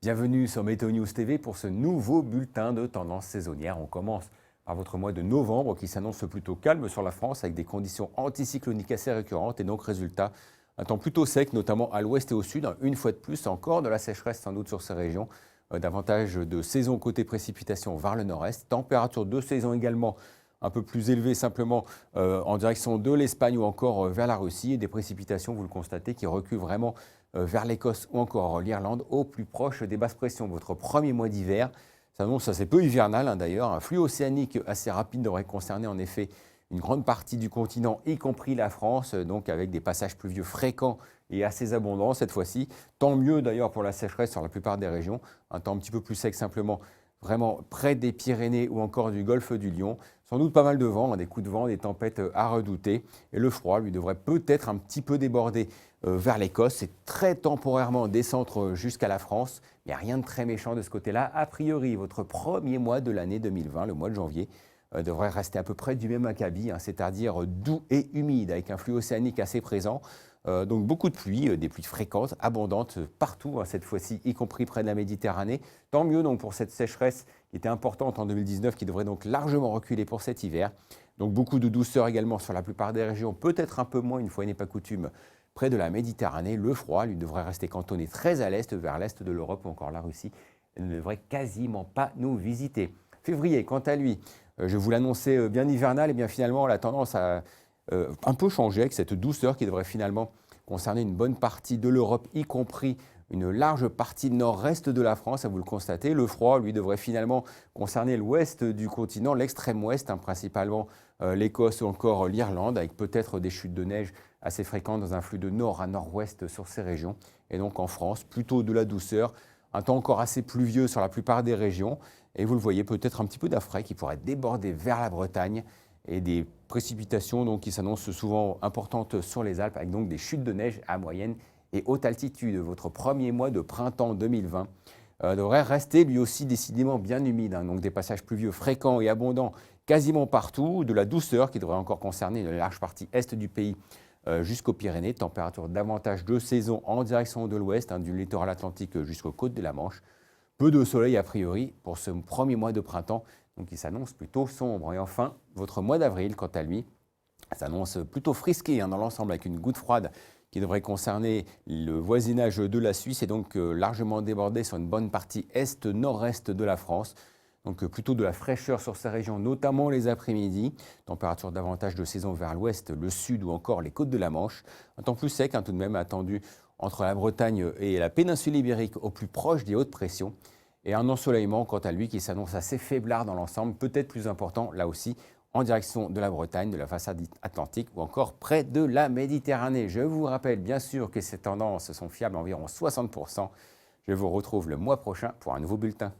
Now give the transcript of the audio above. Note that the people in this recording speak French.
Bienvenue sur Météo News TV pour ce nouveau bulletin de tendance saisonnière. On commence par votre mois de novembre qui s'annonce plutôt calme sur la France avec des conditions anticycloniques assez récurrentes et donc résultat, un temps plutôt sec, notamment à l'ouest et au sud. Une fois de plus, encore de la sécheresse sans doute sur ces régions. Davantage de saison côté précipitations vers le nord-est. Température de saison également un peu plus élevée simplement en direction de l'Espagne ou encore vers la Russie. Et des précipitations, vous le constatez, qui reculent vraiment vers l'Écosse ou encore l'Irlande, au plus proche des basses pressions. Votre premier mois d'hiver s'annonce assez peu hivernal d'ailleurs. Un flux océanique assez rapide devrait concerner en effet une grande partie du continent, y compris la France, donc avec des passages pluvieux fréquents et assez abondants cette fois-ci. Tant mieux d'ailleurs pour la sécheresse sur la plupart des régions. Un temps un petit peu plus sec simplement vraiment près des Pyrénées ou encore du golfe du Lion. Sans doute pas mal de vent, des coups de vent, des tempêtes à redouter. Et le froid, lui, devrait peut-être un petit peu déborder vers l'Écosse. C'est très temporairement descendre jusqu'à la France, mais rien de très méchant de ce côté-là. A priori, votre premier mois de l'année 2020, le mois de janvier, devrait rester à peu près du même acabit, c'est-à-dire doux et humide, avec un flux océanique assez présent. Donc beaucoup de pluie, des pluies fréquentes, abondantes partout, cette fois-ci, y compris près de la Méditerranée. Tant mieux donc pour cette sécheresse qui était importante en 2019, qui devrait donc largement reculer pour cet hiver. Donc beaucoup de douceur également sur la plupart des régions, peut-être un peu moins, une fois n'est pas coutume, près de la Méditerranée. Le froid, lui, devrait rester cantonné très à l'est, vers l'est de l'Europe ou encore la Russie. Il ne devrait quasiment pas nous visiter. Février, quant à lui, je vous l'annonçais bien hivernal, et bien finalement la tendance a un peu changé avec cette douceur qui devrait finalement concerner une bonne partie de l'Europe, y compris une large partie nord-est de la France, vous le constatez. Le froid, lui, devrait finalement concerner l'ouest du continent, l'extrême ouest, principalement l'Écosse ou encore l'Irlande, avec peut-être des chutes de neige assez fréquentes dans un flux de nord à nord-ouest sur ces régions. Et donc en France, plutôt de la douceur, un temps encore assez pluvieux sur la plupart des régions. Et vous le voyez, peut-être un petit peu d'air frais qui pourrait déborder vers la Bretagne et des précipitations donc, qui s'annoncent souvent importantes sur les Alpes, avec donc des chutes de neige à moyenne et haute altitude. Votre premier mois de printemps 2020 devrait rester lui aussi décidément bien humide, donc des passages pluvieux fréquents et abondants quasiment partout, de la douceur qui devrait encore concerner une large partie est du pays jusqu'aux Pyrénées, température davantage de saison en direction de l'ouest, du littoral atlantique jusqu'aux côtes de la Manche. Peu de soleil a priori pour ce premier mois de printemps, donc il s'annonce plutôt sombre. Et enfin, votre mois d'avril, quant à lui, s'annonce plutôt frisqué dans l'ensemble, avec une goutte froide qui devrait concerner le voisinage de la Suisse et donc largement débordé sur une bonne partie est-nord-est de la France. Donc plutôt de la fraîcheur sur ces régions, notamment les après-midi. Température davantage de saison vers l'ouest, le sud ou encore les côtes de la Manche. Un temps plus sec tout de même attendu entre la Bretagne et la péninsule ibérique au plus proche des hautes pressions. Et un ensoleillement, quant à lui, qui s'annonce assez faiblard dans l'ensemble, peut-être plus important, là aussi, en direction de la Bretagne, de la façade atlantique ou encore près de la Méditerranée. Je vous rappelle bien sûr que ces tendances sont fiables à environ 60%. Je vous retrouve le mois prochain pour un nouveau bulletin.